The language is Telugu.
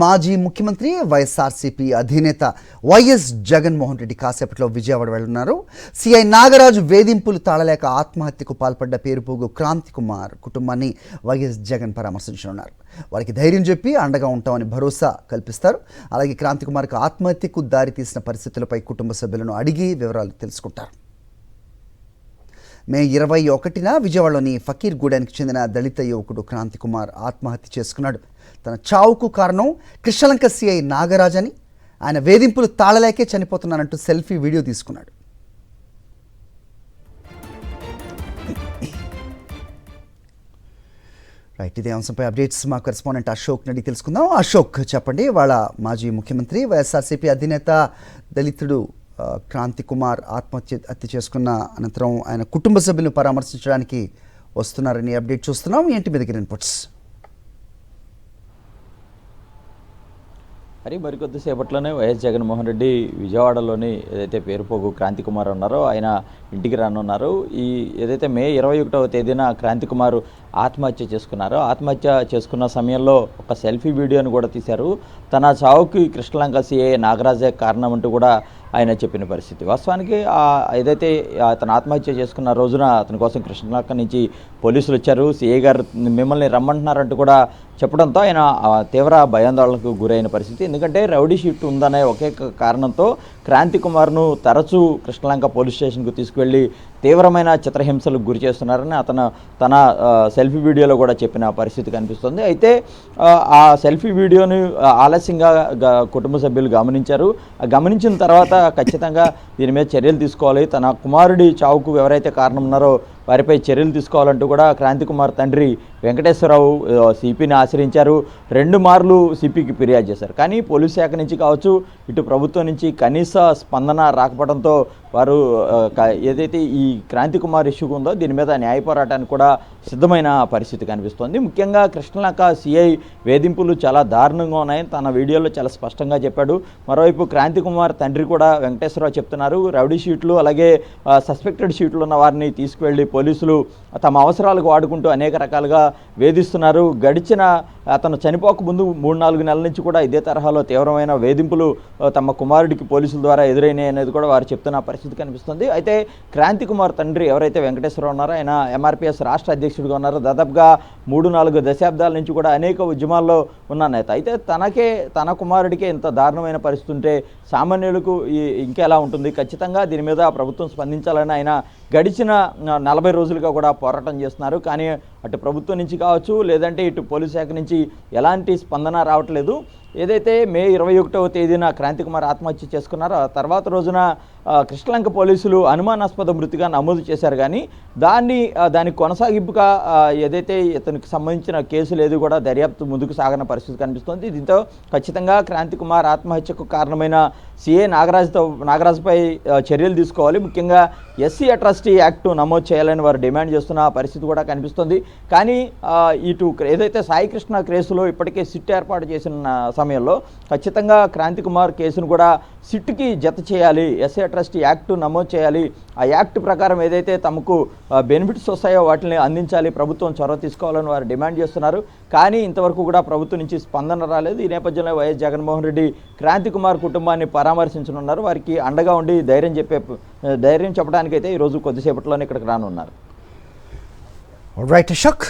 మాజీ ముఖ్యమంత్రి వైఎస్ఆర్సీపీ అధినేత వైఎస్ జగన్మోహన్ రెడ్డి కాసేపట్లో విజయవాడ వెళ్తున్నారు. సిఐ నాగరాజు వేధింపులు తాళలేక ఆత్మహత్యకు పాల్పడ్డ పేరుపోగు క్రాంతి కుమార్ కుటుంబాన్ని వైఎస్ జగన్ పరామర్శించనున్నారు. వారికి ధైర్యం చెప్పి అండగా ఉంటామని భరోసా కల్పిస్తారు. అలాగే క్రాంతి కుమార్కు ఆత్మహత్యకు దారితీసిన పరిస్థితులపై కుటుంబ సభ్యులను అడిగి వివరాలు తెలుసుకుంటారు. మే 21న విజయవాడలోని ఫకీర్గూడానికి చెందిన దళిత యువకుడు క్రాంతి కుమార్ ఆత్మహత్య చేసుకున్నాడు. తన చావుకు కారణం కృష్ణలంక సిఐ నాగరాజ్ అని, ఆయన వేధింపులు తాళలేకే చనిపోతున్నానంటూ సెల్ఫీ వీడియో తీసుకున్నాడు. రైట్, ఇదే అంశంపై అప్డేట్స్ మా కరెస్పాండెంట్ అశోక్ నడి తెలుసుకుందాం. అశోక్, చెప్పండి, వాళ్ళ మాజీ ముఖ్యమంత్రి వైఎస్ఆర్సీపీ అధినేత దళితుడు క్రాంతి కుమార్ ఆత్మహత్య చేసుకున్న అనంతరం ఆయన కుటుంబ సభ్యులను పరామర్శించడానికి వస్తున్నారని అప్డేట్ చూస్తున్నాం. ఏంటి మీ దగ్గర ఇన్పుట్స్? మరికొద్దిసేపట్లోనే వైఎస్ జగన్మోహన్ రెడ్డి విజయవాడలోని ఏదైతే పేరుపోగు క్రాంతి కుమార్ ఉన్నారో ఆయన ఇంటికి రానున్నారు. ఏదైతే మే 21వ తేదీన క్రాంతి కుమార్ ఆత్మహత్య చేసుకున్నారో, ఆత్మహత్య చేసుకున్న సమయంలో ఒక సెల్ఫీ వీడియోను కూడా తీశారు. తన చావుకి కృష్ణలంక సిఐ నాగరాజే కారణం అంటూ కూడా ఆయన చెప్పిన పరిస్థితి. వాస్తవానికి ఏదైతే అతను ఆత్మహత్య చేసుకున్న రోజున అతని కోసం కృష్ణలంక నుంచి పోలీసులు వచ్చారు. సిఐ గారు మిమ్మల్ని రమ్మంటున్నారంటూ కూడా చెప్పడంతో ఆయన తీవ్ర భయాందోళనకు గురైన పరిస్థితి. ఎందుకంటే రౌడీ షీట్ ఉందనే ఒకే కారణంతో క్రాంతి కుమార్ను తరచూ కృష్ణలంక పోలీస్ స్టేషన్కు తీసుకువెళ్ళి తీవ్రమైన చిత్రహింసలకు గురి చేస్తున్నారని అతను తన సెల్ఫీ వీడియోలో కూడా చెప్పిన పరిస్థితి కనిపిస్తుంది. అయితే ఆ సెల్ఫీ వీడియోని ఆలస్యంగా కుటుంబ సభ్యులు గమనించారు. గమనించిన తర్వాత ఖచ్చితంగా దీని మీద చర్యలు తీసుకోవాలి, తన కుమారుడి చావుకు ఎవరైతే కారణం ఉన్నారో వారిపై చర్యలు తీసుకోవాలంటూ కూడా క్రాంతి కుమార్ తండ్రి వెంకటేశ్వరరావు సిపిని ఆశ్రయించారు. 2 మార్లు సిపికి ఫిర్యాదు చేశారు. కానీ పోలీస్ శాఖ నుంచి కావచ్చు, ఇటు ప్రభుత్వం నుంచి కనీస స్పందన రాకపోవడంతో వారు ఏదైతే ఈ క్రాంతి కుమార్ ఇష్యూ ఉందో దీని మీద న్యాయ పోరాటానికి కూడా సిద్ధమైన పరిస్థితి కనిపిస్తోంది. ముఖ్యంగా కృష్ణలంక సిఐ వేధింపులు చాలా దారుణంగా ఉన్నాయని తన వీడియోలో చాలా స్పష్టంగా చెప్పాడు. మరోవైపు క్రాంతి కుమార్ తండ్రి కూడా వెంకటేశ్వరరావు చెప్తున్నారు, రౌడీ షీట్లు అలాగే సస్పెక్టెడ్ షీట్లు ఉన్న వారిని తీసుకువెళ్ళి పోలీసులు తమ అవసరాలకు వాడుకుంటూ అనేక రకాలుగా వేధిస్తున్నారు. గడిచిన అతను చనిపోక ముందు 3-4 నెలల నుంచి కూడా ఇదే తరహాలో తీవ్రమైన వేధింపులు తమ కుమారుడికి పోలీసుల ద్వారా ఎదురైనాయి అనేది కూడా వారు చెప్తున్న పరిస్థితి కనిపిస్తుంది. అయితే క్రాంతి కుమార్ తండ్రి ఎవరైతే వెంకటేశ్వరరావు ఉన్నారో ఆయన ఎంఆర్పీఎస్ రాష్ట్ర అధ్యక్షుడిగా ఉన్నారు. దాదాపుగా 3-4 దశాబ్దాల నుంచి కూడా అనేక ఉద్యమాల్లో ఉన్న నేత. అయితే తన కుమారుడికే ఇంత దారుణమైన పరిస్థితి ఉంటే సామాన్యులకు ఇంకెలా ఉంటుంది? ఖచ్చితంగా దీని మీద ప్రభుత్వం స్పందించాలని ఆయన గడిచిన 40 రోజులుగా కూడా పోరాటం చేస్తున్నారు. కానీ అటు ప్రభుత్వం నుంచి కావచ్చు, లేదంటే ఇటు పోలీస్ శాఖ నుంచి ఎలాంటి స్పందన రావట్లేదు. ఏదైతే మే 21వ తేదీన క్రాంతి కుమార్ ఆత్మహత్య చేసుకున్నారో ఆ తర్వాత రోజున కృష్ణలంక పోలీసులు అనుమానాస్పద మృతిగా నమోదు చేశారు. కానీ దానికి కొనసాగింపుగా ఏదైతే ఇతనికి సంబంధించిన కేసులు ఏది కూడా దర్యాప్తు ముందుకు సాగన పరిస్థితి కనిపిస్తోంది. దీంతో ఖచ్చితంగా క్రాంతి కుమార్ ఆత్మహత్యకు కారణమైన సిఐ నాగరాజుపై చర్యలు తీసుకోవాలి. ముఖ్యంగా ఎస్సీ అట్రాసిటీ యాక్ట్ నమోదు చేయాలని వారు డిమాండ్ చేస్తున్న పరిస్థితి కూడా కనిపిస్తుంది. కానీ ఇటు ఏదైతే సాయికృష్ణ కేసులో ఇప్పటికే సిట్ ఏర్పాటు చేసిన సమయంలో ఖచ్చితంగా క్రాంతి కుమార్ కేసును కూడా సిట్కి జత చేయాలి, ఎస్సీ అట్రాసిటీ యాక్ట్ నమోదు చేయాలి, ఆ యాక్ట్ ప్రకారం ఏదైతే తమకు బెనిఫిట్స్ వస్తాయో వాటిని అందించాలి, ప్రభుత్వం చొరవ తీసుకోవాలని వారు డిమాండ్ చేస్తున్నారు. కానీ ఇంతవరకు కూడా ప్రభుత్వం నుంచి స్పందన రాలేదు. ఈ నేపథ్యంలో వైఎస్ జగన్మోహన్ రెడ్డి క్రాంతి కుమార్ కుటుంబాన్ని పరామర్శించనున్నారు. వారికి అండగా ఉండి ధైర్యం చెప్పడానికైతే ఈరోజు కొద్దిసేపట్లోనే ఇక్కడికి రానున్నారు. రైట్ అశోక్.